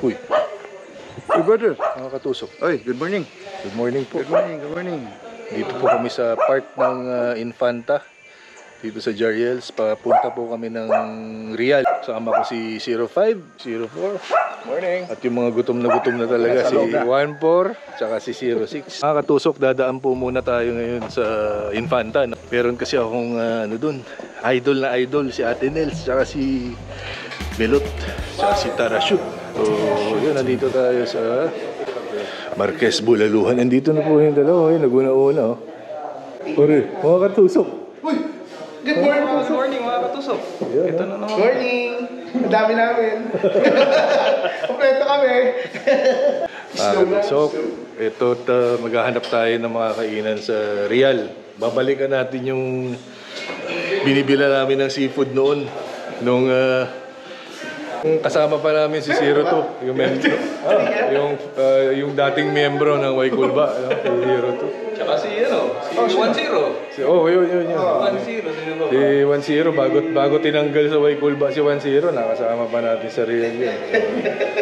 Uy. Hey brother, mga katusok. Oy, good morning. Good morning po. Good morning, good morning. Dito po kami sa park ng Infanta. Dito sa Jariels. Papunta po kami ng Real. Sama ko si 05, 04. Morning. At yung mga gutom na talaga, si 14, tsaka si 06. Mga katusok, dadaan po muna tayo ngayon sa Infanta. Meron kasi akong idol, si Ate Nels, tsaka si Melot, tsaka si Tarashoot. So, yun, nandito tayo sa Marquez Bulaluhan. Nandito na po yung dalawa, naguna-una. Pare, mga katusok. Uy! Good morning mga katusok. Ito na naman. Morning! Ang dami namin. Kompleto kami. So, ito maghahanap tayo ng mga kainan sa Real. Babalikan natin yung binibila namin ng seafood noon. Nung kasama pa namin si 02, yung membro, yung dating membro ng Waikulba, si 02. Tsaka si 10. Yun. Si 10, bago tinanggal sa Waikulba si 10, nakasama pa natin sa Real yun.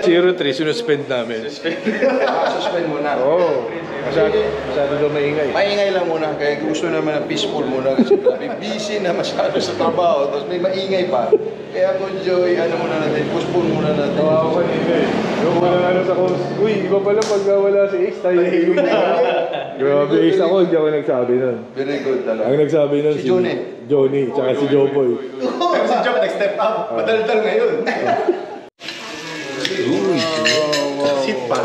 Si 03, sinuspend namin. Suspend muna. Oo. Masyado daw maingay. Maingay lang muna, kaya gusto naman ng peaceful muna kasi busy na masyado sa trabaho, tapos may maingay pa. Kaya kung Joy, muna natin, postpone muna natin. Oo, ako maingay. Yung wala sa course. Uy, iba pala pag wala si Ace, tayo yung grabe, Ace ako, hindi ako nagsabi nun. Very good talaga. Ang nagsabi nun si Johnny, tsaka si Joboy. Pero si Joe nag-step up, madaldal ngayon. Uy, sit pa.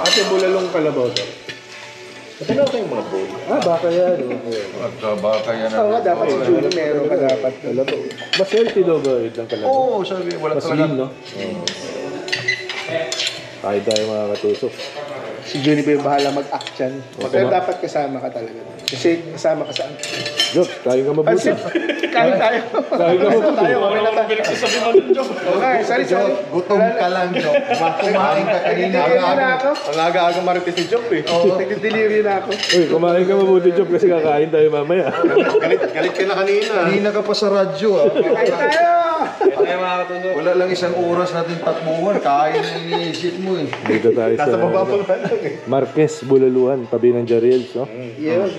Ate, bulalong kalabaw to. Kasi na yung mga bowl. Baka yan. Baka yan. Oo nga, dapat si Julie meron ka dapat. Mas healthy daw ba yung kalabaw? Oo, sabi, wala mas talaga. lean, no? Kahit tayo mga katusok. Si Julie ba yung bahala mag-action? Pero dapat kasama ka talaga. Kasi kasama ka saan? Jok, kain ka mabuti. Kain tayo. Kain ka mabuti. Okay na tayo. Okay, sorry. Gutom ka lang, Joe. Kumain ka kanina. Ang aga-aga marites ni Jok eh. Oo, nag-delivery na ako. Uy, kumain ka mabuti Jok kasi kakain tayo mamaya. Galit ka na kanina. Kanina ka pa sa radyo Kain tayo! Wala lang isang oras natin takbuhan. Kain na iniisip mo eh. Dito tayo sa Marquez Bulaluhan, tabi ng Jariels, no? Yun.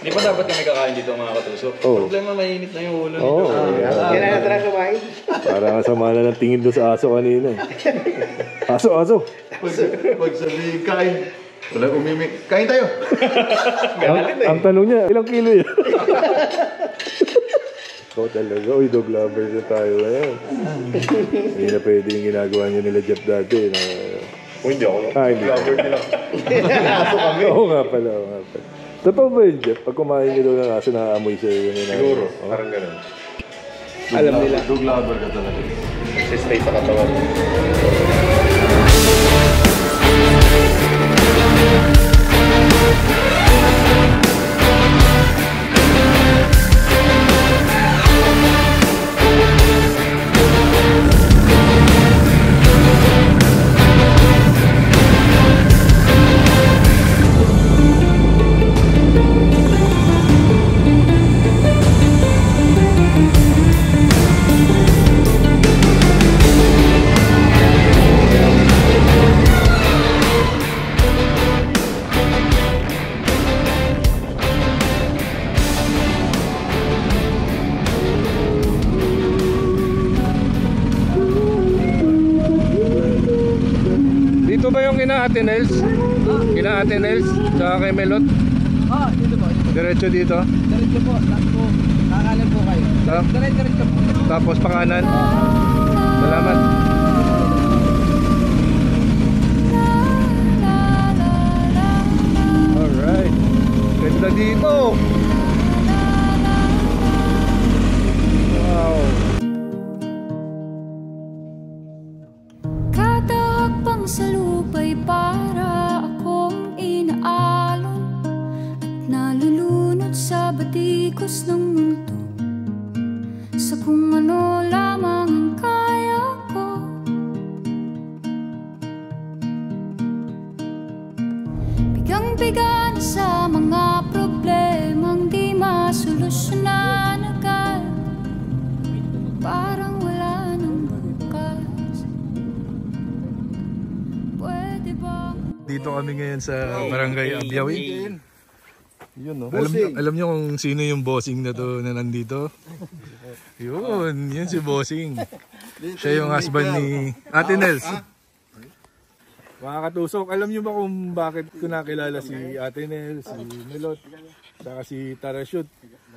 Di ba dapat kami kakain dito mga katusok? Oo. Problema, mainit na yung ulo Oo. nito. Yan na natin ang kumain. Parang sama na ng tingin doon sa aso kanina eh. Aso! Pag sabihin kain, wala umimik. Kain tayo! Ang tanong niya, ilang kilo yan? Ikaw talaga, uy, dog lovers na tayo ngayon. Hindi na pwede yung ginagawa niyo nila Jeff dati. Hindi ako. Hindi. Lover nila. Aso kami. Oo nga pala. Totoo ba yun, Jeff? Pag kumain niyo daw ng aso, nakaamoy sa'yo yun. Siguro, parang ganun. Alam nila. Dog lover ka talaga. Stay sa katawan. Dito ba yung kina Ate Nels? Kina Ate Nels? Saka kay Melot? Dito po. Diretso dito? Diretso po. Kakanan po kayo. Diretso po. Tapos pakanan? Salamat. Alright. Ganda dito. Wow. Katahakbang sa lupa'y para akong inaalon at nalulunod sa batikos ng mundo, sa kung ano lamang ang kaya ko. Bigang-biga na sa mga problemang di masolusyonan agad, parang wala nang bukas. nandito kami ngayon sa Barangay Abyawi. Yun, no? Bossing. Alam niyo kung sino yung bossing na to na nandito? Yun si bossing. Siya yung husband ni Ate Nels. Mga katusok, alam niyo ba kung bakit ko nakilala si Ate Nels, si Melot, saka si Tarashoot?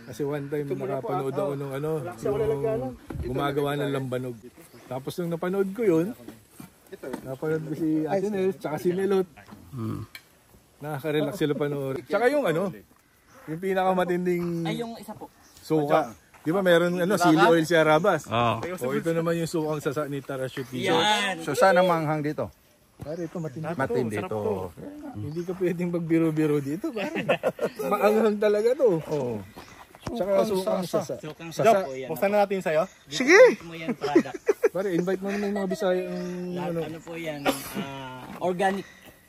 Kasi one time nakapanood ako nung yung gumagawa ng lambanog. Tapos nung napanood ko yun, napanood ko si Ate Nels, saka si Melot. Nakaka-relax sila panoorin. Tsaka yung yung pinakamatinding yung isa po. suka. Di ba meron sili oil si Arabas? O ito naman yung sukang sasa ni Tarashoot. Yan. So saan ang manghang dito? Pare, ito matindi. Matindi to. Hindi ka pwedeng magbiro-biro dito. Pare. Maanghang talaga to. Oo. Tsaka sukang sasa. Sukang Sasa. po yan. Buksan na natin sa'yo. Sige! Mo yan product. Pare, invite mo naman yung mga Bisaya. Ano po yan?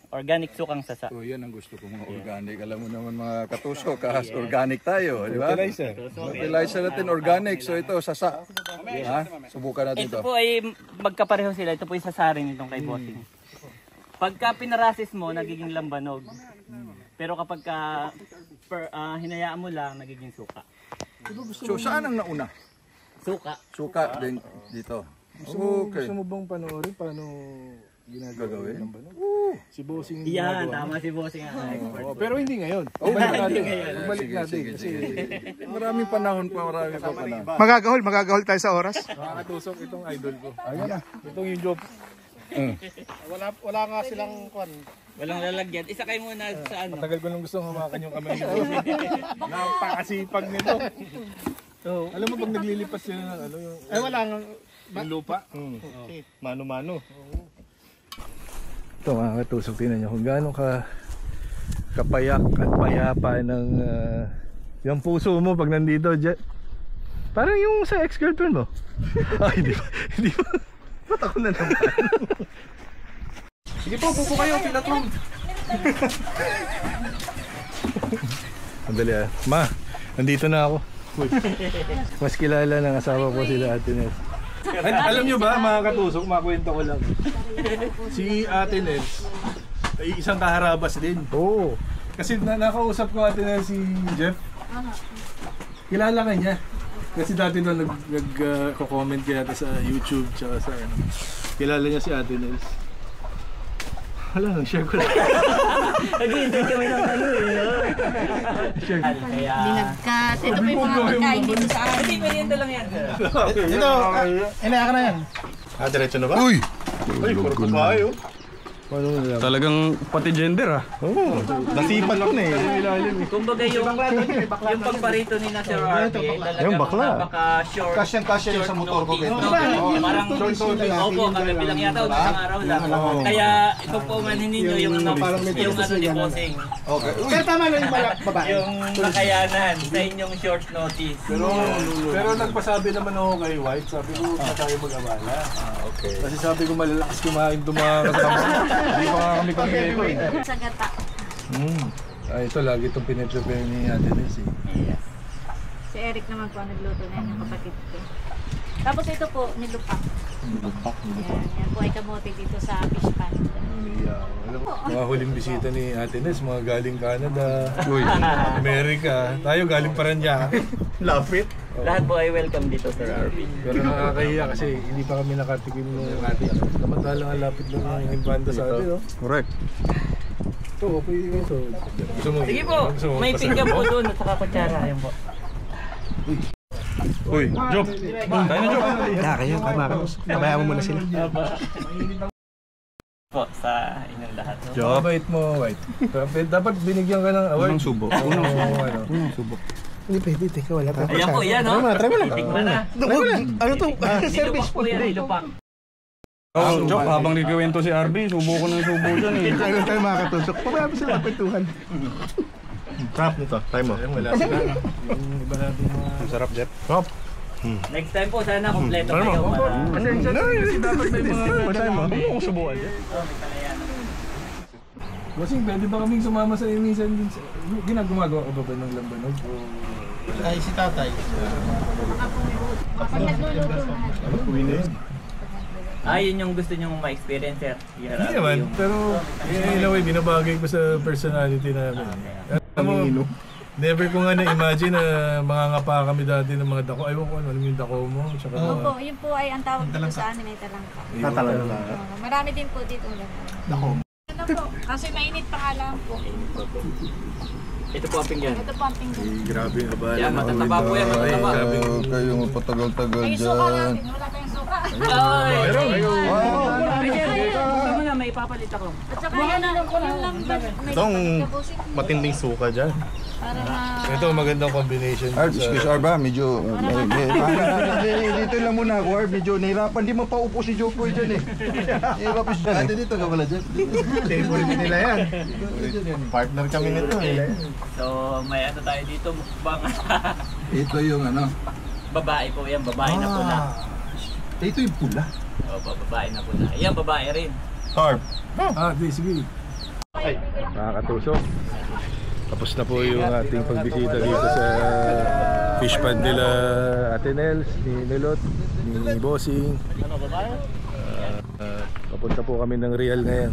Organic sukang sasa. So yan ang gusto ko mga organic. Alam mo naman mga katusok, kahas organic tayo, di ba? Fertilizer. Fertilizer natin organic. So ito, sasa. Ha? Subukan natin Ito to. po ay magkapareho sila. Ito po yung sasarin itong kay Bossing. Pagka pinarasis mo, nagiging lambanog. Pero kapag hinayaan mo lang, nagiging suka. So saan ang nauna? Suka. Suka din dito. Okay. Gusto mo bang panoorin paano ginagawa ng banog? Si Bossing Yan, gumagawa. tama si Bossing ang expert. Pero hindi ngayon. Balik natin. Kasi Maraming panahon pa, marami pa panahon. Magagahol tayo sa oras. makakatusok itong idol ko. Itong yung job. Wala nga silang kwan. Walang lalagyan. Isa kayo muna sa ano. Matagal ko nang gusto hawakan yung kamay nito. Napakasipag nito. So, alam mo pag naglilipas sila ng yung Wala nga. yung lupa. Mano-mano. Ito mga katusok, tingnan nyo kung gaano kapayak at payapa ng yung puso mo pag nandito. Parang yung sa ex-girlfriend mo. Ay, hindi ba? Ba't ako na naman? Sige po, pupo kayo, pinatong. Sandali Ma, nandito na ako. Mas kilala ng asawa ko sila Ate Nels. Alam nyo ba mga katusok, makwento ko lang. Si Ate Nels ay isang kaharabas din. Oo. Kasi nakausap ko Ate Nels si Jeff. Kilala ka niya. Kasi dati doon nag-comment kaya sa YouTube tsaka sa kilala niya si Ate Nels. Wala, share ko lang. Nag-i-intend kami ng Share ko. Kaya... Dinagkat. Ito po yung mga pagkain dito sa amin. Hindi, merienda lang yan. Dito, inaya ka na yan. Diretso na ba? Uy! Ay, puro babae oh. Paano mo nalaman? Talagang pati gender Oo, nasipan ako na eh. Kumbaga yung pagparito ni na Sir RB, Yung bakla. napaka-short. Kasyan sa motor ko. Parang opo, kami bilang yata o isang araw lang. Kaya ito po manin ninyo yung ni Bossing. Okay. Pero tama lang yung babae. Yung nakayanan sa inyong short notice. Pero nagpasabi naman ako kay White, sabi ko na tayo mag-abala. Okay. Kasi sabi ko malalakas kumain itong mga kasama. Hindi pa nga kami kompleto eh. Sa gata. Ito lagi itong piniprepare ni Ate Nels eh. Yes. Si Eric naman po ang nagluto na yan, yung kapatid ko. Tapos ito po, nilupak. Yan po ay kamote dito sa fish pan. Mga huling bisita ni Ate Nels, mga galing Canada, America. Tayo galing Paranaque. Lapit. Lahat po ay welcome dito, Sir RB. Pero nakakahiya kasi hindi pa kami nakatikim ng Ate Nels. Samantalang ang lapit lang ng Infanta sa atin, no? Correct. Ito, okay ito. Gusto mo? Sige po, Gusto mo? may pinggan po doon at saka kutsara. Ayan po. Uy, Job! Tayo na, Job! Kayo, kamakos. Kabayaan mo muna sila. Po, sa inyong lahat. Job! Mabait mo, White. Dapat binigyan ka ng award. Unang subo. Unang subok. Hindi pwede, teka, wala pa. Ayan po, yan o. Try mo lang. Tikman na. Ano to? Nilupak po yan, nilupak. Joke, habang nagkikwento si RB, subo ko ng subo dyan eh. Tayo tayo makakatusok. Pabayaan mo sila, kwentuhan. Sarap nito, try mo. Wala sila. Yung iba natin mga... Sarap, Jeff. Next time po, sana kompleto kayo para... Kasi dapat may mga... Try mo. Ano kung subukan dyan? Kasi pwede ba kaming sumama sa inisan din sa... Ginagumagawa ko ba ba ng lambanog? Ay, si tatay. Pag nagluluto na. Uwi na yun. Yun yung gusto nyong ma-experience, sir. Hindi naman, pero in a way, binabagay ko sa personality namin. Never ko nga na-imagine na mangangapa kami dati ng mga dako. Ayaw ko ano yung dako mo. Tsaka, Opo, yun po ay ang tawag dito sa amin ay talangka. Tatalala. Marami din po dito. Ano po, kasi mainit pa nga lang po. Ito po ang pinggan. Ito po ang pinggan. grabe ang abala. Yan, matataba po yan, matataba. Kayo patagal-tagal Ay, suka natin. Wala tayong suka. Tama na, may ipapalit ako. At saka yun lang Itong matinding suka dyan. para na... Ito magandang combination. Excuse Arba, medyo... Dito lang muna ako, Arb. Medyo nahirapan. Di mapaupo si Jokoy dyan eh. Nahirapan siya. Dito ka pala dyan. Favorite nila yan. Partner kami nito eh. So, may ano tayo dito, mukbang. Ito yung ano. Babae po yan, babae na pula. Ito yung pula. Opo, babae na pula. Yan, babae rin. Carp. Sige. Nakakatusok. Tapos na po yung ating pagbisita dito sa fish pond nila Ate Nels, ni Nilot, ni Bossing. Papunta po kami ng Real ngayon.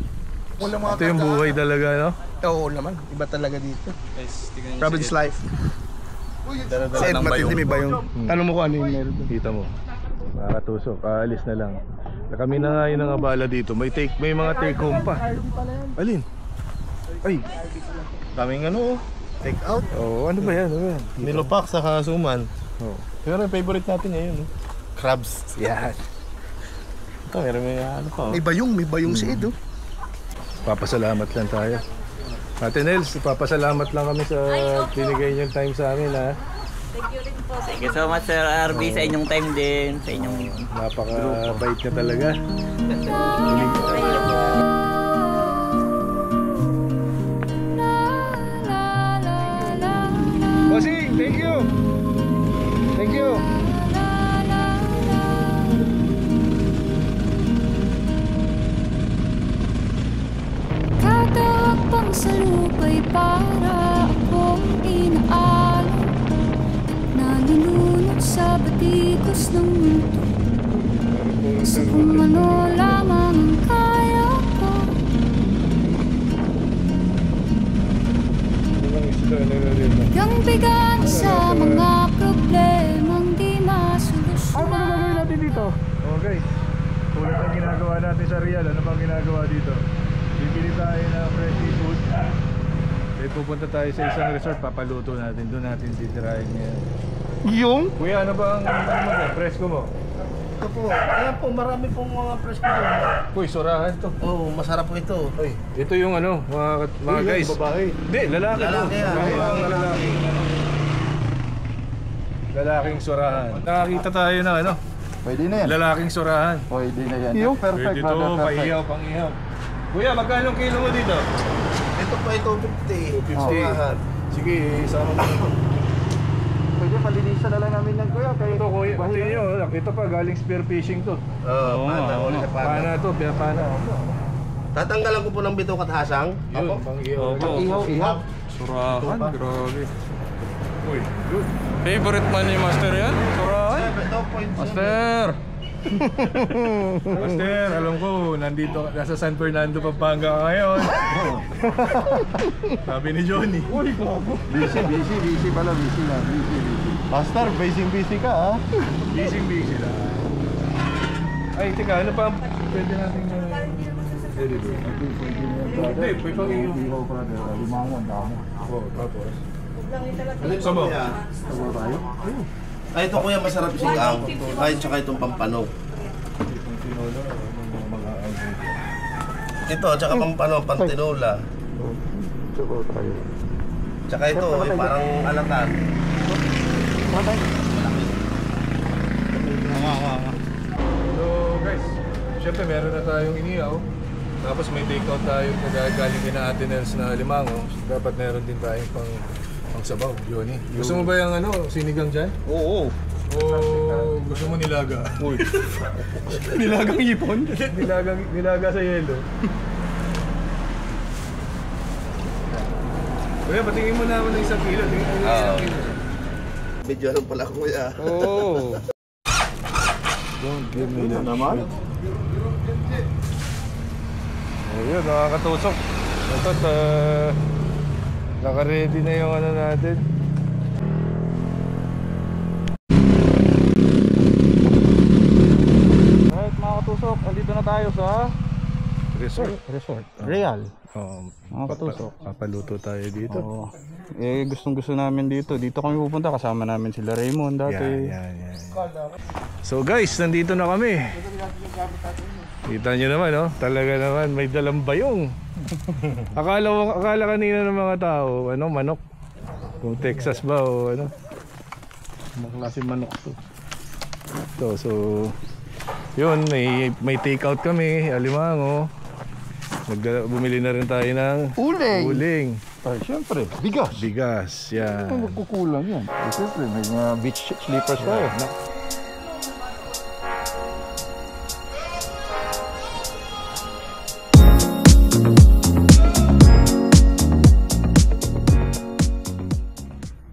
Ito yung buhay talaga, no? Oo naman. Iba talaga dito. Province life. Si Ed Matindi ba yung... Tanong mo ko ano yung meron. Kita mo. Nakakatusok. Aalis na lang. Kami na nga yun ang abala dito. May mga take home pa. Alin? Ay. Daming ano, take out. Oh, ano ba yan? Nilupak sa kasuman. Oh. Pero yung favorite natin ngayon, crabs. Yan. Ito, may ano pa. May bayong si Ed oh. Papasalamat lang tayo. Ate Nels, papasalamat lang kami sa binigay niyong time sa amin, ha? Thank you rin po. Thank you so much, Sir RB, sa inyong time din, sa inyong... Napaka-bait niya talaga. Bossing, thank you! Thank you! Kada hakbang sa lupa'y para akong inaalam na nilunod sa batikos ng mundo. Gusto kong ano lamang ang kaya ko. Bigang-bigan sa mga problemang di masolusyonan. Ano ba gagawin natin dito? Okay. Tulad ang ginagawa natin sa Real, ano bang ginagawa dito? Bibili tayo ng fresh seafood. Then pupunta tayo sa isang resort, papaluto natin. Doon natin titirahin ngayon. Yung? Kuya, ano ba ang presko mo? Ito po, ayan po, marami pong mga presko doon. Uy, surahan to. Oo, masarap po ito. Ito yung ano, mga guys. Babae. Hindi, lalaki. Lalaki yan. Lalaki. Lalaking surahan. Nakakita tayo na ano, Pwede na yan. lalaking surahan. Pwede na yan. Yung Pwede to, pang-ihaw, pang-ihaw. Kuya, magkano kilo mo dito? Ito po, ito 50. 50. Surahan. Sige, isama mo. Pwede palinisan na lang namin ng kuya. Ito kuya, tingin nyo, ito pa, galing spear fishing to. Oo, pana, uli sa pana. Pana to, pana. Tatanggalan ko po ng bituka at hasang. Yun, pang-ihaw. Ihaw. Surahan, grabe. Uy, good. Favorite man ni Master yan? Surahan. Ito po, Master! Master, alam ko, nasa San Fernando, Pampanga ka ngayon. Sabi ni Johnny. Uy, grabe. Busy pala. Busy na. Busy. Master, busy ka ha? Busy lang. Ay, teka, ano pa ang pwede natin edit? Hindi, may pang-ihaw. Ihaw brother, limangon, damo. Oo, tapos. Sama. Ay, ito kuya, masarap sigang. Kahit tsaka itong pampano. Ito, tsaka pampano, pantinola. Tsaka ito, parang alatan. So guys, syempre meron na tayong inihaw. Tapos may take out tayo na galing kina Ate Nels na limango. Dapat meron din tayong pang sabaw, Johnny. Gusto mo ba yung ano, sinigang dyan? Oo. O gusto mo nilaga? Uy. Nilagang ipon? nilaga sa yelo. Kuya, patingin mo naman ng isang kilo. Tingin mo ng isang kilo. Medyo alam pala kuya. Oo. Don't give me that naman. Ayun, nakakatusok. Ito't, naka-ready na yung ano natin. Alright mga katusok, andito na tayo sa Resort. Real. Mga katusok. Papaluto tayo dito. Oo. Gustong gusto namin dito. Dito kami pupunta, kasama namin sila Raymond dati. Yan. So guys, nandito na kami. Kita nyo naman, no? Talaga naman, may dalang bayong. Akala kanina ng mga tao, ano, manok. Kung Texas ba o ano. Mga klase manok to. So yun, may take out kami, alimango. Bumili na rin tayo ng uling. Ay, syempre, bigas. Yan. Ano magkukulang yan? Siyempre, may mga beach slippers tayo.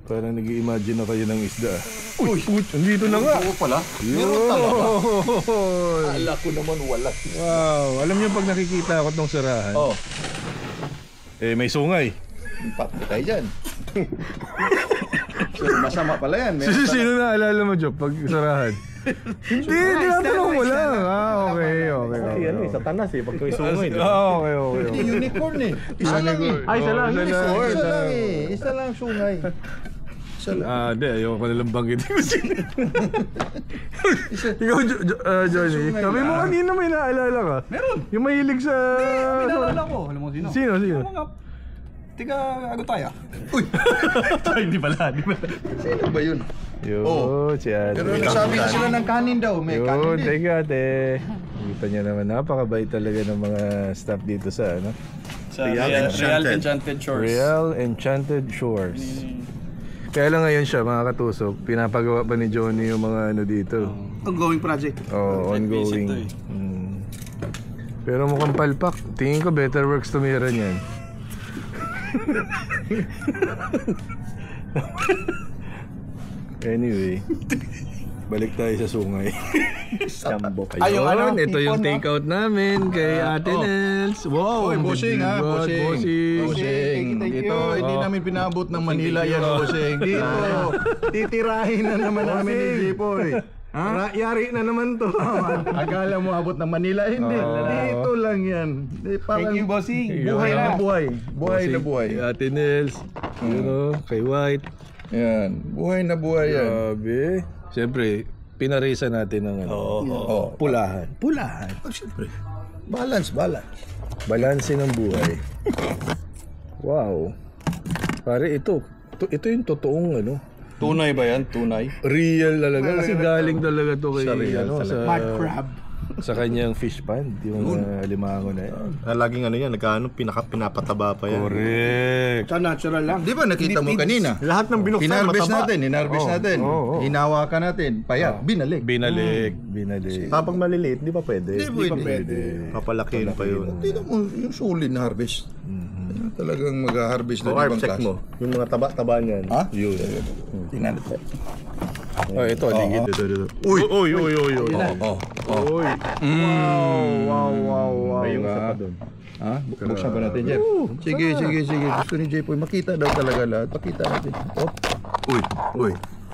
Parang nag-i-imagine na kayo ng isda. Uy, andito na nga. Oo pala. Meron talaga. Ala ko naman wala. Wow, alam niyo pag nakikita ako tong sarahan. Oh. May sungay. Patay tayo dyan. Masama pala yan. Sino na alala mo, Job, pag sarahan? Hindi, tinatanong mo lang. Okay. Sa tanas pag may sungay. Okay. Unicorn eh. Isa lang. Isa lang sungay. Hindi, ayoko ko nalang banggitin ko sino. Ikaw, Johnny, sabi mo kanina may naalala ka. Meron. Yung mahilig sa... May naalala ko. Alam mo sino? Sino? Tiga Agutaya. Uy! Hindi pala. Sino ba yun? Yun, siya. Pero nagsabi na sila ng kanin daw. May kanin Yun, eh. thank you ate. Kita niyo naman, napakabait talaga ng mga staff dito sa ano? Sa Real Enchanted Shores. Real Enchanted Shores. Kaya lang ngayon siya, mga katusok, pinapagawa pa ni Johnny yung mga ano dito. Ongoing project. Ongoing. Pero mukhang palpak. Tingin ko better works tumira niyan. Anyway, balik tayo sa sungay. Ayun, ito yung takeout namin kay Ate Nels. Wow, Bossing ha, bossing. Ito, hindi namin pinabot ng Manila yan, bossing. Dito, titirahin na naman namin ni Jipoy. Yari na naman to. Akala mo abot ng Manila, hindi. Dito lang yan. Thank you, bossing. Buhay na buhay. Buhay na buhay. Kay Ate Nels, kay White. Yan, buhay na buhay yan. Grabe. Siyempre, pinarisa natin ng pulahan. Siyempre. Balance. Balanse ng buhay. Wow. Pare, ito yung totoong ano. Tunay ba yan? Tunay? Real talaga. Kasi galing talaga to kay Sa real talaga. Mud crab. sa kanyang fish pond, yung limango na yan. Laging ano yan, pinapataba pa yan. Correct. Sa natural lang. Di ba nakita mo kanina? Lahat ng binuksan Hinarvest mataba. natin. Hinawakan natin. Payat, binalik. Binalik. Kapag maliliit, di ba pwede? Di pwede. Papalakihin pa yun. Tingnan mo yung solid na harvest. Talagang mag-harvest na O ibang check klase. mo, yung mga taba niyan. Ha? Yun. Tingnan natin. Oh, ito, ligid. Ito. Uy! Uy. Uy! May yung isa pa doon. Ha? Buksan ba natin, Jeff? Sige. Gusto ni Jeff, makita daw talaga lahat. Pakita natin. Uy.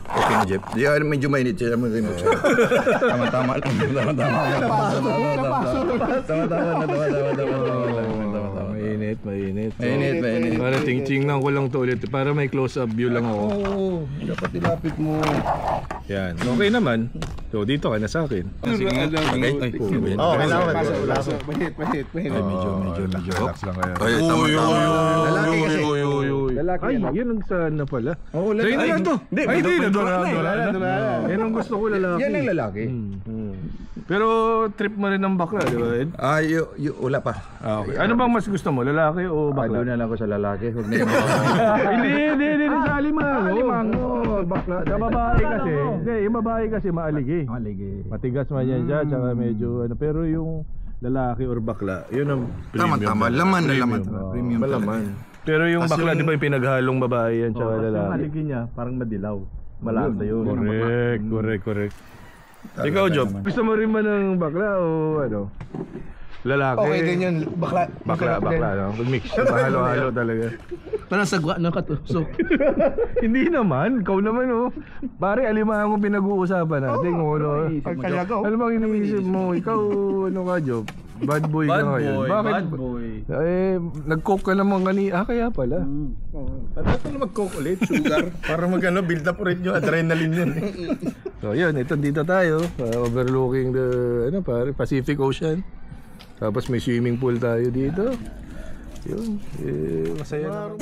Okay na, Jeff. Di medyo mainit siya. Tama-tama lang. Mainit. Mainit. Para tingnan ko lang to ulit. Para may close-up view lang ako. Oo. Dapat ilapit mo. Yan. Okay naman. So, dito ka na sa akin. Sige. Medyo relax lang kayo. Lalaki kasi. Lalaki. Ay, yun ang saan na pala. Oo, lalaki. Ay, ito. Hindi, yan ang gusto ko, lalaki. Yan ang lalaki. Pero trip mo rin ng bakla, di ba, Ed? Wala pa. Okay. Ano bang mas gusto mo, lalaki o bakla? Doon na lang ako sa lalaki. Huwag na yung Hindi, sa alimango. Bakla. Sa babae kasi, yung babae kasi maalig. Matigas man yan siya, tsaka medyo ano, pero yung lalaki or bakla, yun ang premium. Tama. Laman na laman. Premium talaga. Pero yung bakla, di ba yung pinaghalong babae yan, tsaka lalaki? Yung aligi niya, parang madilaw. Malasa yun. Correct. Ikaw, Job, gusto mo rin ba ng bakla o ano? Lalaki? Okay din yun. Bakla, no? Mix. Halo-halo talaga. Parang sagwa ng katusok. Hindi naman. Ikaw naman, oh. Pare, alimango pinag-uusapan natin. Ano bang iniisip mo? Ikaw, ano ka, Job? Bad boy ka ngayon. Bakit? Bad boy. Nag-coke ka naman kanina. Kaya pala. Dapat na mag-coke ulit, sugar. Para build up ulit yung adrenaline yun. So, yun. Ito dito tayo. Overlooking the Pacific Ocean. Tapos may swimming pool tayo dito. Yun, masaya naman.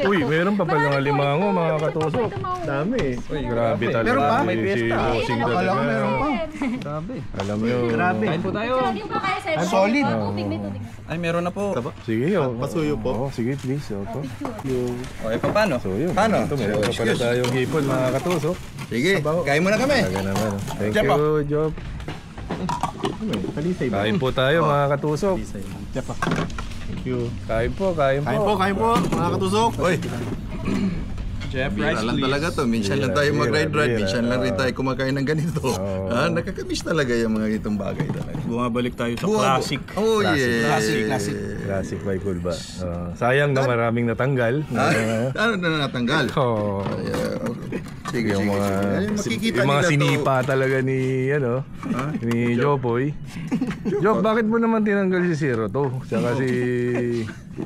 Uy, meron pa pala ng limango, mga katusok. Dami. Uy, grabe talaga. Meron pa? May fiesta. Si Bossing talaga. Meron pa. Grabe. Alam nyo. Grabe. Kain po tayo. Ang solid. Ay, meron na po. Sige, Pasuyo po. Sige, please. Opo. Okay, paano? So, yun. Paano? Ito, meron pa pala tayong hipon, mga katusok. Sige, kain muna kami. Talaga naman. Thank you, Job. Kain po tayo, mga katusok. Thank you. Kain po. Kain po, mga katusok. Uy, Jeff, bira rice lang please. talaga to. Minsan lang tayo mag-ride-ride. Minsan lang rin tayo kumakain ng ganito. Nakakamiss talaga yung mga itong bagay talaga. Bumabalik tayo sa classic. Oh, yeah. Classic. Classic by Kulba. Sayang na maraming natanggal. Ano na natanggal? Oh. Sige, Yung mga makikita yung mga nila to. sinipa talaga ni ni Jopoy. Jop, bakit mo naman tinanggal si Zero to? Saka si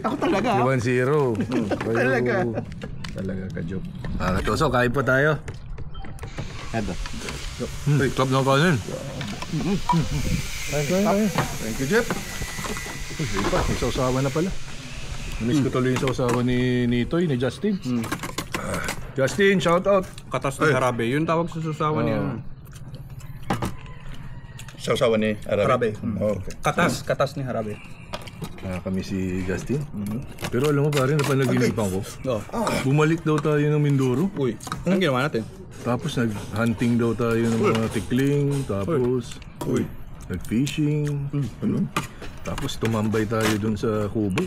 Ako talaga. 1-0. Talaga ka, Job. Katusok, kain po tayo. Eto. Hey, club na kanin. Thank you, Jeff. May sausawa na pala. Namiss ko tuloy yung sausawa ni Toy, ni Justin. Justin, shout out. Katas na harabe. Yun tawag sa susawa niya. Sausawan ni Arabe. Okay. Katas ni harabe. Kami si Justin. Pero alam mo pare, napanaginipan ko. Bumalik daw tayo ng Mindoro. Uy, anong ginawa natin? Tapos nag-hunting daw tayo ng mga tikling. Tapos nag-fishing. Tapos tumambay tayo dun sa kubo.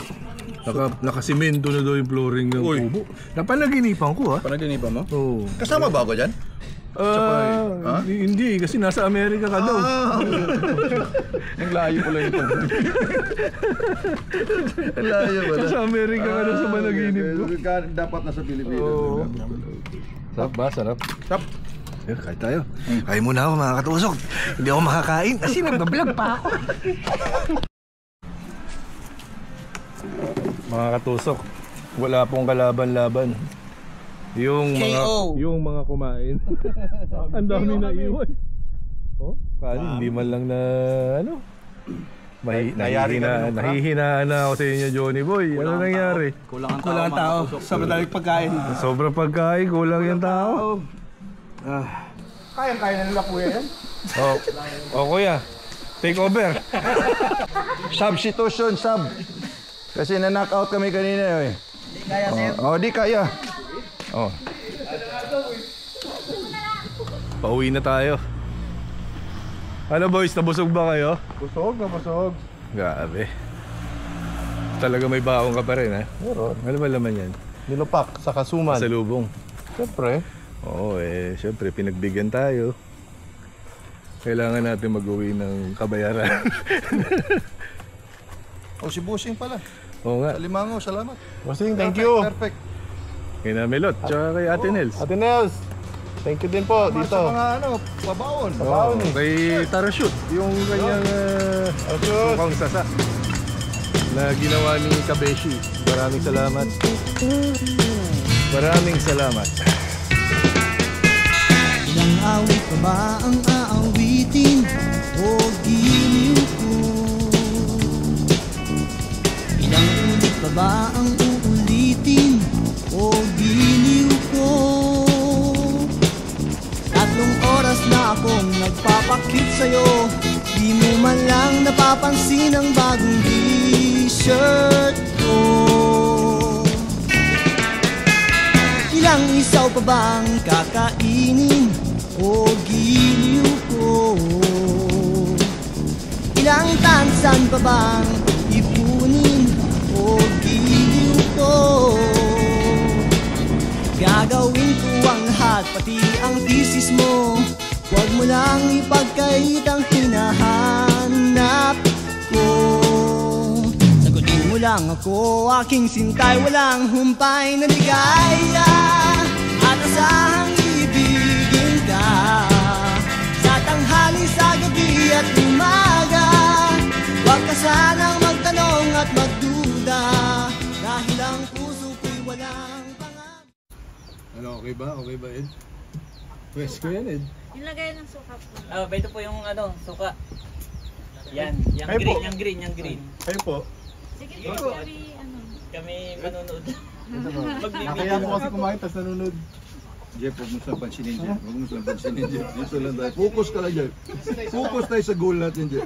Nakasimento na daw yung flooring ng kubo. Napanaginipan ko, ha? Panaginipan mo? Oo. Kasama ba ako dyan? Hindi, kasi nasa Amerika ka daw. Ang layo pala ito. Layo ba? Sa Amerika ka daw sa panaginip ko. Dapat nasa Pilipinas. Sarap ba? Sarap. Kain tayo. Kain muna ako, mga katusok. Hindi ako makakain kasi nagbablog pa ako. Mga katusok, wala pong kalaban-laban. Yung mga kumain. Ang dami na iwan. Hindi man lang na nahihinaan na ako sa inyo, Johnny Boy. Ano nangyari? Kulang ang tao. Sobrang daming pagkain. Sobrang pagkain, kulang yung tao. Kaya na nila kuya yan. Kuya, take over. Substitution, sub. Kasi na-knock out kami kanina eh. Di kaya, sir. Di kaya. Pauwi na tayo. Ano boys, nabusog ba kayo? Busog. Grabe. Talaga may baong ka pa rin, ha? Meron. Ano ba laman yan? Nilupak sa kasuman. Sa lubong. Siyempre. Oo, syempre pinagbigyan tayo. Kailangan natin mag-uwi ng kabayaran. Si Bossing pala. Oo nga. Limango, salamat. Bossing, thank you. Perfect. Kay Namelot, tsaka kay Ate Nels. Ate Nels, thank you din po dito. Sa mga pabaon. Kay Tarashut, yung kanyang sukang sasa na ginawa ni Kabeshi. Maraming salamat. Maraming salamat. Ilang awit pa ba ang aawitin o giliw ko? Ilang ulit pa ba ang uulitin o giliw ko? 3 oras na akong nagpapakit sa'yo, di mo man lang napapansin ang bagong t-shirt ko. Ilang isaw pa bang kakainin o giliw ko? Ilang tansan pa bang ipunin o giliw ko? Gagawin ko ang lahat, pati ang thesis mo, Huwag mo lang ipagkait ang hinahanap ko. Sagutin mo lang ako, aking sintay, walang humpay na ligaya. At asahang ibigin ka sa tanghali, sa gabi at umaga. Huwag ka sanang magtanong at magduda, dahil ang puso ko'y walang pangamba. Ano, okay ba? Okay ba, Ed? Pwes ko yan, Ed. Yung lagay ng suka po. Ito po yung suka. Yan, yung Kayo green, po. yung green. Kayo po. Sige po, Kami manonood. Nakaya mo kasi kumain, tapos nanonood. Jeff, huwag mo silang pansinin, Jeff. Huwag mo silang pansinin, Jeff. Dito lang tayo. Focus ka lang, Jeff. Focus tayo sa goal natin, Jeff.